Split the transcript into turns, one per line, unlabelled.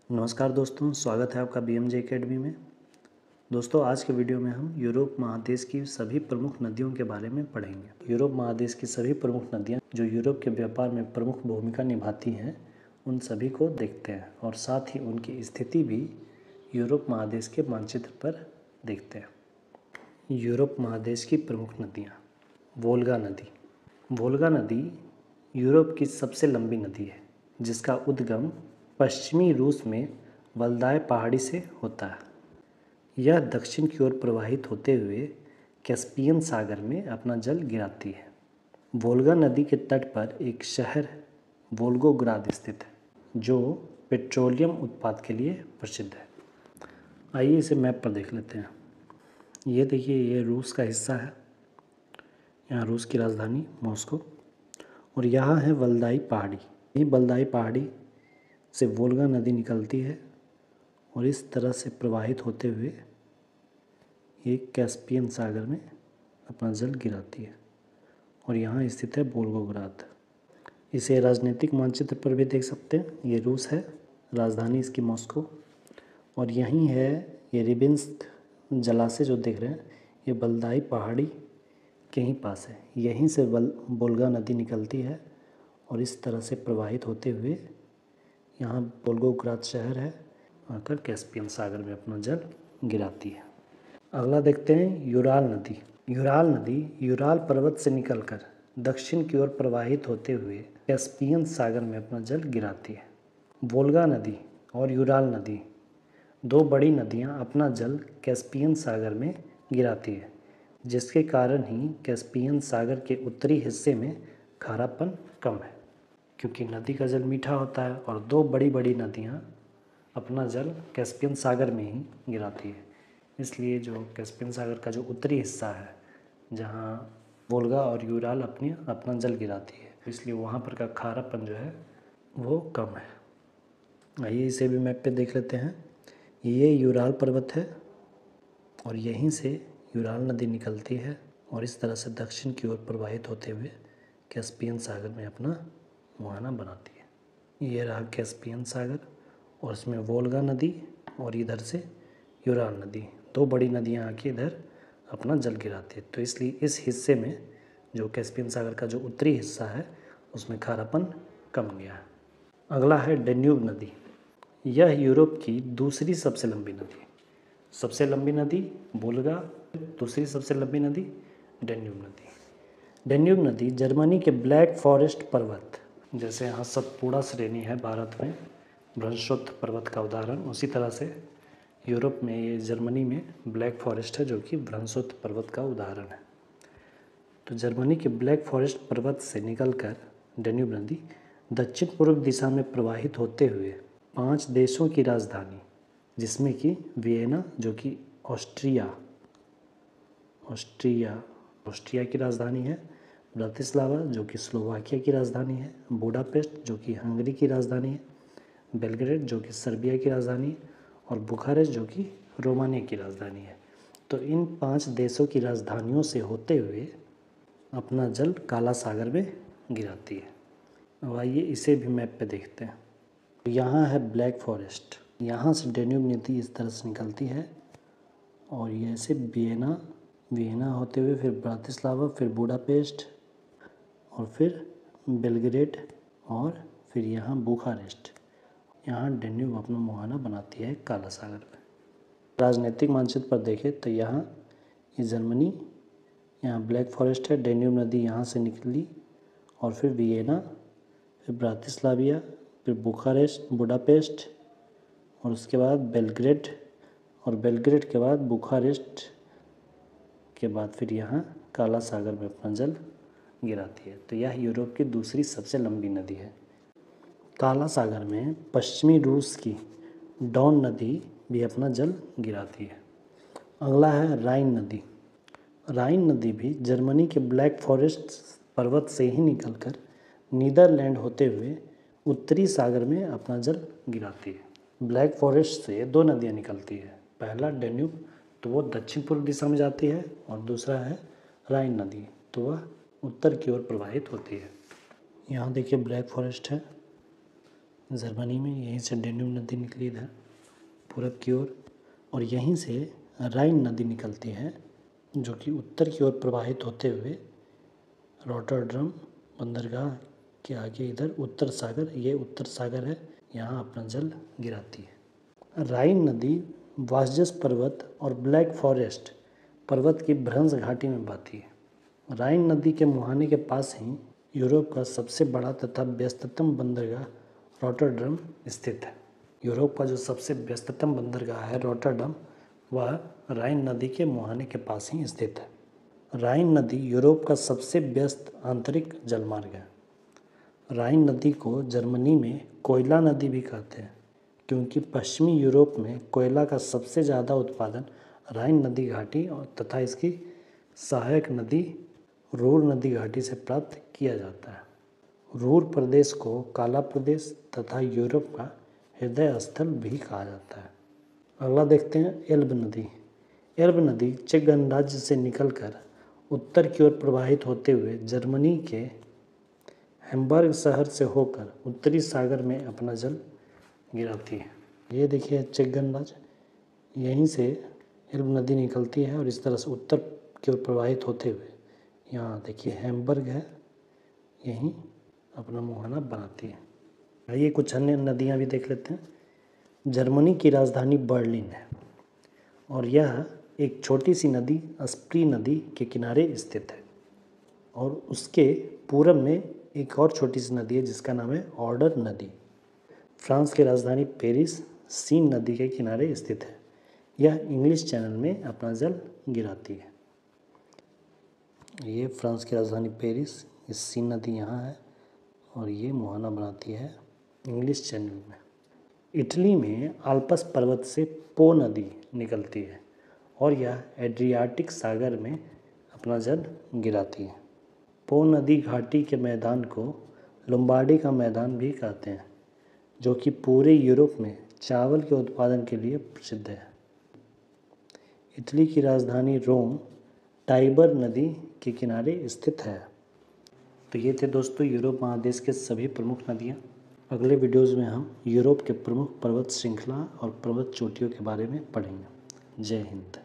नमस्कार दोस्तों, स्वागत है आपका BMJ एकेडमी में। दोस्तों, आज के वीडियो में हम यूरोप महादेश की सभी प्रमुख नदियों के बारे में पढ़ेंगे। यूरोप महादेश की सभी प्रमुख नदियाँ जो यूरोप के व्यापार में प्रमुख भूमिका निभाती हैं, उन सभी को देखते हैं और साथ ही उनकी स्थिति भी यूरोप महादेश के मानचित्र पर देखते हैं। यूरोप महादेश की प्रमुख नदियाँ। वोल्गा नदी। वोल्गा नदी यूरोप की सबसे लंबी नदी है, जिसका उद्गम पश्चिमी रूस में वल्दाय पहाड़ी से होता है। यह दक्षिण की ओर प्रवाहित होते हुए कैस्पियन सागर में अपना जल गिराती है। वोल्गा नदी के तट पर एक शहर वोल्गोग्राद स्थित है, जो पेट्रोलियम उत्पाद के लिए प्रसिद्ध है। आइए इसे मैप पर देख लेते हैं। ये देखिए, ये रूस का हिस्सा है। यहाँ रूस की राजधानी मॉस्को, और यहाँ है वल्दाई पहाड़ी। ये वल्दाई पहाड़ी से वोल्गा नदी निकलती है और इस तरह से प्रवाहित होते हुए ये कैस्पियन सागर में अपना जल गिराती है और यहाँ स्थित है वोल्गोग्राद। इसे राजनीतिक मानचित्र पर भी देख सकते हैं। ये रूस है, राजधानी इसकी मॉस्को, और यहीं है ये रिबिन्स्क जलाशय जो देख रहे हैं, ये वल्दाई पहाड़ी के ही पास है। यहीं से वोल्गा नदी निकलती है और इस तरह से प्रवाहित होते हुए यहाँ वोल्गोग्राद शहर है, आकर कैस्पियन सागर में अपना जल गिराती है। अगला देखते हैं यूराल नदी। यूराल नदी यूराल पर्वत से निकलकर दक्षिण की ओर प्रवाहित होते हुए कैस्पियन सागर में अपना जल गिराती है। वोल्गा नदी और यूराल नदी, दो बड़ी नदियाँ अपना जल कैस्पियन सागर में गिराती है, जिसके कारण ही कैस्पियन सागर के उत्तरी हिस्से में खारापन कम है, क्योंकि नदी का जल मीठा होता है और दो बड़ी बड़ी नदियाँ अपना जल कैस्पियन सागर में ही गिराती है। इसलिए जो कैस्पियन सागर का जो उत्तरी हिस्सा है, जहाँ वोल्गा और यूराल अपना जल गिराती है, इसलिए वहाँ पर का खारापन जो है वो कम है। आइए इसे भी मैप पे देख लेते हैं। ये यूराल पर्वत है और यहीं से यूराल नदी निकलती है और इस तरह से दक्षिण की ओर प्रवाहित होते हुए कैस्पियन सागर में अपना मुहाना बनाती है। ये रहा कैस्पियन सागर और इसमें वोल्गा नदी और इधर से यूराल नदी, दो बड़ी नदियाँ आके इधर अपना जल गिराती है। तो इसलिए इस हिस्से में जो कैस्पियन सागर का जो उत्तरी हिस्सा है, उसमें खारापन कम गया है। अगला है डेन्यूब नदी। यह यूरोप की दूसरी सबसे लंबी नदी है। सबसे लंबी नदी वोल्गा, दूसरी सबसे लंबी नदी डेन्यूब नदी। डेन्यूब नदी जर्मनी के ब्लैक फॉरेस्ट पर्वत, जैसे यहाँ सतपुड़ा श्रेणी है भारत में ब्रंशोत्थ पर्वत का उदाहरण, उसी तरह से यूरोप में ये जर्मनी में ब्लैक फॉरेस्ट है, जो कि ब्रंशोत्थ पर्वत का उदाहरण है। तो जर्मनी के ब्लैक फॉरेस्ट पर्वत से निकलकर डेन्यूब नदी दक्षिण पूर्व दिशा में प्रवाहित होते हुए 5 देशों की राजधानी, जिसमें कि वियना जो कि ऑस्ट्रिया की राजधानी है, ब्रातिस्लावा जो कि स्लोवाकिया की राजधानी है, बुडापेस्ट जो कि हंगरी की राजधानी है, बेलग्रेड जो कि सर्बिया की राजधानी है, और बुखारेस्ट जो कि रोमानिया की राजधानी है। तो इन 5 देशों की राजधानियों से होते हुए अपना जल काला सागर में गिराती है। अब आइए इसे भी मैप पे देखते हैं। यहाँ है ब्लैक फॉरेस्ट, यहाँ से डेन्यूब नदी इस तरह से निकलती है और ये ऐसे वियना होते हुए फिर ब्रातिस्लावा, फिर बुडापेस्ट और फिर बेलग्रेड और फिर यहाँ बुखारेस्ट, यहाँ डेन्यूब अपना मुहाना बनाती है काला सागर में। राजनीतिक मानचित्र पर देखें तो यहाँ ये जर्मनी, यहाँ ब्लैक फॉरेस्ट है, डेन्यूब नदी यहाँ से निकली और फिर वियना, फिर ब्रातिस्लाविया, फिर बुखारेस्ट, बुडापेस्ट और उसके बाद बेलग्रेड, और बेलग्रेड के बाद बुखारेस्ट के बाद फिर यहाँ काला सागर में अपना जल गिराती है। तो यह यूरोप की दूसरी सबसे लंबी नदी है। काला सागर में पश्चिमी रूस की डॉन नदी भी अपना जल गिराती है। अगला है राइन नदी। राइन नदी भी जर्मनी के ब्लैक फॉरेस्ट पर्वत से ही निकलकर नीदरलैंड होते हुए उत्तरी सागर में अपना जल गिराती है। ब्लैक फॉरेस्ट से दो नदियाँ निकलती है, पहला डेन्यूब, तो वो दक्षिण पूर्व दिशा में जाती है, और दूसरा है राइन नदी, तो वह उत्तर की ओर प्रवाहित होती है। यहाँ देखिए ब्लैक फॉरेस्ट है जर्मनी में, यहीं से डेन्यूब नदी निकली इधर पूरब की ओर, और यहीं से राइन नदी निकलती है जो कि उत्तर की ओर प्रवाहित होते हुए रॉटरडैम बंदरगाह के आगे इधर उत्तर सागर, ये उत्तर सागर है, यहाँ अपना जल गिराती है। राइन नदी वासजस पर्वत और ब्लैक फॉरेस्ट पर्वत की भ्रंश घाटी में बहती है। राइन नदी के मुहाने के पास ही यूरोप का सबसे बड़ा तथा व्यस्ततम बंदरगाह रॉटरडैम स्थित है। यूरोप का जो सबसे व्यस्ततम बंदरगाह है रॉटरडैम, वह राइन नदी के मुहाने के पास ही स्थित है। राइन नदी यूरोप का सबसे व्यस्त आंतरिक जलमार्ग है। राइन नदी को जर्मनी में कोयला नदी भी कहते हैं, क्योंकि पश्चिमी यूरोप में कोयला का सबसे ज़्यादा उत्पादन राइन नदी घाटी और तथा इसकी सहायक नदी रूर नदी घाटी से प्राप्त किया जाता है। रूर प्रदेश को काला प्रदेश तथा यूरोप का हृदय स्थल भी कहा जाता है। अगला देखते हैं एल्ब नदी। एल्ब नदी चेक गणराज्य से निकलकर उत्तर की ओर प्रवाहित होते हुए जर्मनी के हैम्बर्ग शहर से होकर उत्तरी सागर में अपना जल गिराती है। ये देखिए चेक गणराज्य, यहीं से एल्ब नदी निकलती है और इस तरह से उत्तर की ओर प्रवाहित होते हुए यहाँ देखिए हैम्बर्ग है, यहीं अपना मुहाना बनाती है। आइए कुछ अन्य नदियाँ भी देख लेते हैं। जर्मनी की राजधानी बर्लिन है और यह एक छोटी सी नदी स्प्री नदी के किनारे स्थित है, और उसके पूरब में एक और छोटी सी नदी है जिसका नाम है ऑर्डर नदी। फ्रांस की राजधानी पेरिस सीन नदी के किनारे स्थित है। यह इंग्लिश चैनल में अपना जल गिराती है। ये फ्रांस की राजधानी पेरिस, ये सीन नदी यहाँ है और ये मुहाना बनाती है इंग्लिश चैनल में। इटली में आल्पस पर्वत से पो नदी निकलती है और यह एड्रियाटिक सागर में अपना जल गिराती है। पो नदी घाटी के मैदान को लोम्बार्डी का मैदान भी कहते हैं, जो कि पूरे यूरोप में चावल के उत्पादन के लिए प्रसिद्ध है। इटली की राजधानी रोम टाइबर नदी के किनारे स्थित है। तो ये थे दोस्तों यूरोप महादेश के सभी प्रमुख नदियाँ। अगले वीडियोज़ में हम यूरोप के प्रमुख पर्वत श्रृंखला और पर्वत चोटियों के बारे में पढ़ेंगे। जय हिंद।